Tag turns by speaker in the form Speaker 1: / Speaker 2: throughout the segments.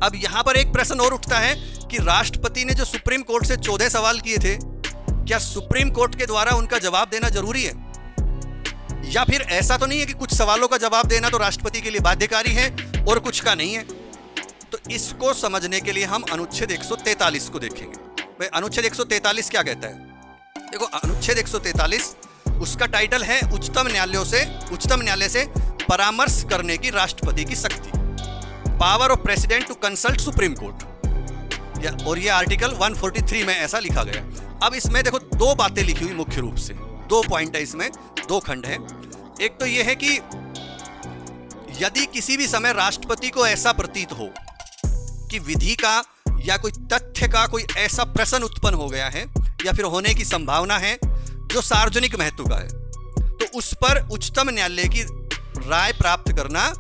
Speaker 1: अब यहां पर एक प्रश्न और उठता है कि राष्ट्रपति ने जो सुप्रीम कोर्ट से 14 सवाल किए थे, क्या सुप्रीम कोर्ट के द्वारा उनका जवाब देना जरूरी है? या फिर ऐसा तो नहीं है कि कुछ सवालों का जवाब देना तो राष्ट्रपति के लिए बाध्यकारी है और कुछ का नहीं है? तो इसको समझने के लिए हम अनुच्छेद 143 को देखेंगे। भाई अनुच्छेद 143 क्या कहता है? देखो, अनुच्छेद 143 उसका टाइटल है उच्चतम न्यायालय से परामर्श करने की राष्ट्रपति की शक्ति, power of president to consult supreme court, और ये आर्टिकल 143 में ऐसा लिखा गया। अब इसमें देखो दो बातें लिखी हुई मुख्य रूप से, दो पॉइंट है इसमें, दो खंड है। एक तो ये है कि यदि किसी भी समय राष्ट्रपति को ऐसा प्रतीत हो कि विधि का या कोई तथ्य का कोई ऐसा प्रश्न उत्पन्न हो गया है या फिर होने की संभावना है जो सार्वजनिक महत्व का है, तो उस पर उच्चतम न्यायालय की राय प्राप्त करना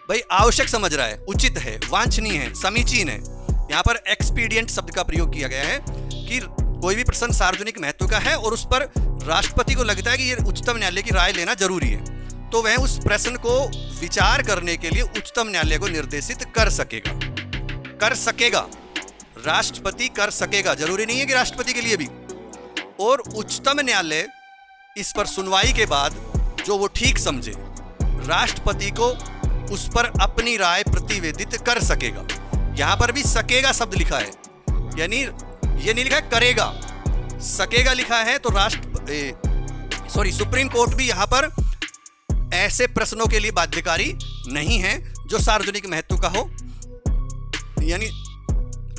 Speaker 1: भाई आवश्यक समझ रहा है, उचित है, वांछनीय है, समीचीन है। यहां पर एक्सपीडिएंट शब्द का प्रयोग किया गया है कि कोई भी प्रश्न सार्वजनिक महत्व का है और उस पर राष्ट्रपति को लगता है कि ये उच्चतम न्यायालय की राय लेना जरूरी है, तो वह उस प्रश्न को विचार करने के लिए उच्चतम न्यायालय को निर्देशित कर सकेगा। राष्ट्रपति कर सकेगा, जरूरी नहीं है कि राष्ट्रपति के लिए भी। और उच्चतम न्यायालय इस पर सुनवाई के बाद जो वो ठीक समझे, राष्ट्रपति को उस पर अपनी राय प्रतिवेदित कर सकेगा। यहां पर भी सकेगा शब्द लिखा है, यानी ये नहीं लिखा है करेगा, सकेगा लिखा है। तो सुप्रीम कोर्ट भी यहां पर ऐसे प्रश्नों के लिए बाध्यकारी नहीं है जो सार्वजनिक महत्व का हो, यानी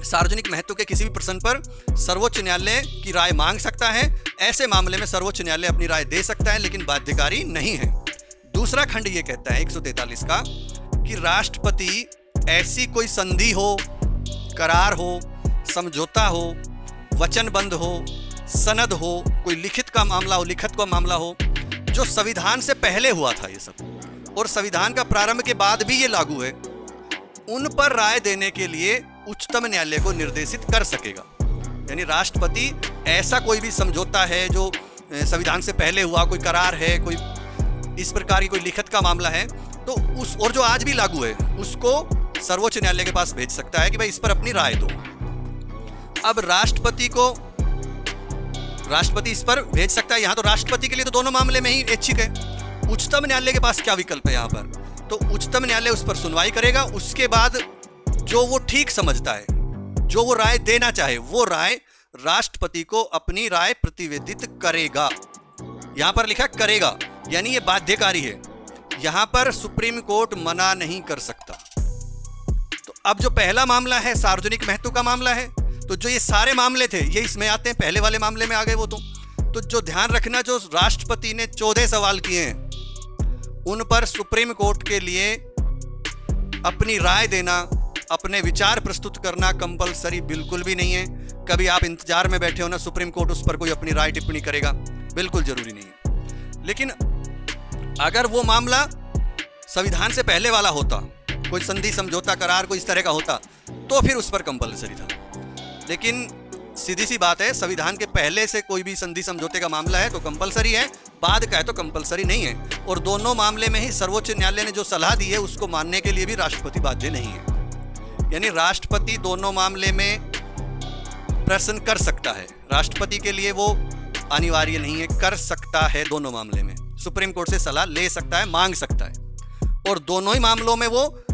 Speaker 1: सार्वजनिक महत्व के किसी भी प्रश्न पर सर्वोच्च न्यायालय की राय मांग सकता है। ऐसे मामले में सर्वोच्च न्यायालय अपनी राय दे सकता है, लेकिन बाध्यकारी नहीं है। दूसरा खंड ये कहता है 143 का कि राष्ट्रपति ऐसी कोई संधि हो, करार हो, समझौता हो, वचनबंध हो, सनद हो, कोई लिखित का मामला हो जो संविधान से पहले हुआ था, ये सब, और संविधान का प्रारंभ के बाद भी ये लागू है, उन पर राय देने के लिए उच्चतम न्यायालय को निर्देशित कर सकेगा। यानी राष्ट्रपति ऐसा कोई भी समझौता है जो संविधान से पहले हुआ, कोई करार है, कोई इस प्रकार की कोई लिखित का मामला है, तो उस और जो आज भी लागू है उसको सर्वोच्च न्यायालय के पास भेज सकता है कि भाई इस पर अपनी राय दो। अब राष्ट्रपति इस पर भेज सकता है। यहां तो राष्ट्रपति के लिए तो दोनों मामले में ही ऐच्छिक है। उच्चतम न्यायालय के पास क्या विकल्प है? यहां पर तो उच्चतम न्यायालय उस पर सुनवाई करेगा, उसके बाद जो वो ठीक समझता है, जो वो राय देना चाहे, वो राय राष्ट्रपति को अपनी राय प्रतिवेदित करेगा। यहां पर लिखा करेगा, यानी ये बाध्यकारी है। यहां पर सुप्रीम कोर्ट मना नहीं कर सकता। तो अब जो पहला मामला है सार्वजनिक महत्व का मामला है, तो जो ये सारे मामले थे ये इसमें आते हैं, पहले वाले मामले में आ गए वो। तो जो ध्यान रखना, जो राष्ट्रपति ने 14 सवाल किए हैं उन पर सुप्रीम कोर्ट के लिए अपनी राय देना, अपने विचार प्रस्तुत करना कंपलसरी बिल्कुल भी नहीं है। कभी आप इंतजार में बैठे हो ना, सुप्रीम कोर्ट उस पर कोई अपनी राय टिप्पणी करेगा, बिल्कुल जरूरी नहीं है। लेकिन अगर वो मामला संविधान से पहले वाला होता, कोई संधि, समझौता, करार कोई इस तरह का होता, तो फिर उस पर कंपलसरी था। लेकिन सीधी सी बात है, संविधान के पहले से कोई भी संधि समझौते का मामला है तो कंपलसरी है, बाद का है तो कंपलसरी नहीं है। और दोनों मामले में ही सर्वोच्च न्यायालय ने जो सलाह दी है उसको मानने के लिए भी राष्ट्रपति बाध्य नहीं है। यानी राष्ट्रपति दोनों मामले में प्रश्न कर सकता है, राष्ट्रपति के लिए वो अनिवार्य नहीं है, कर सकता है। दोनों मामले में सुप्रीम कोर्ट से सलाह ले सकता है, मांग सकता है, और दोनों ही मामलों में वो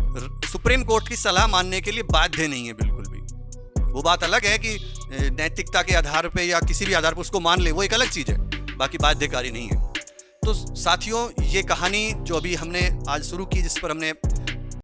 Speaker 1: सुप्रीम कोर्ट की सलाह मानने के लिए बाध्य नहीं है बिल्कुल भी। वो बात अलग है कि नैतिकता के आधार पे या किसी भी आधार पर उसको मान ले, वो एक अलग चीज है, बाकी बाध्यकारी नहीं है। तो साथियों, ये कहानी जो अभी हमने आज शुरू की, जिस पर हमने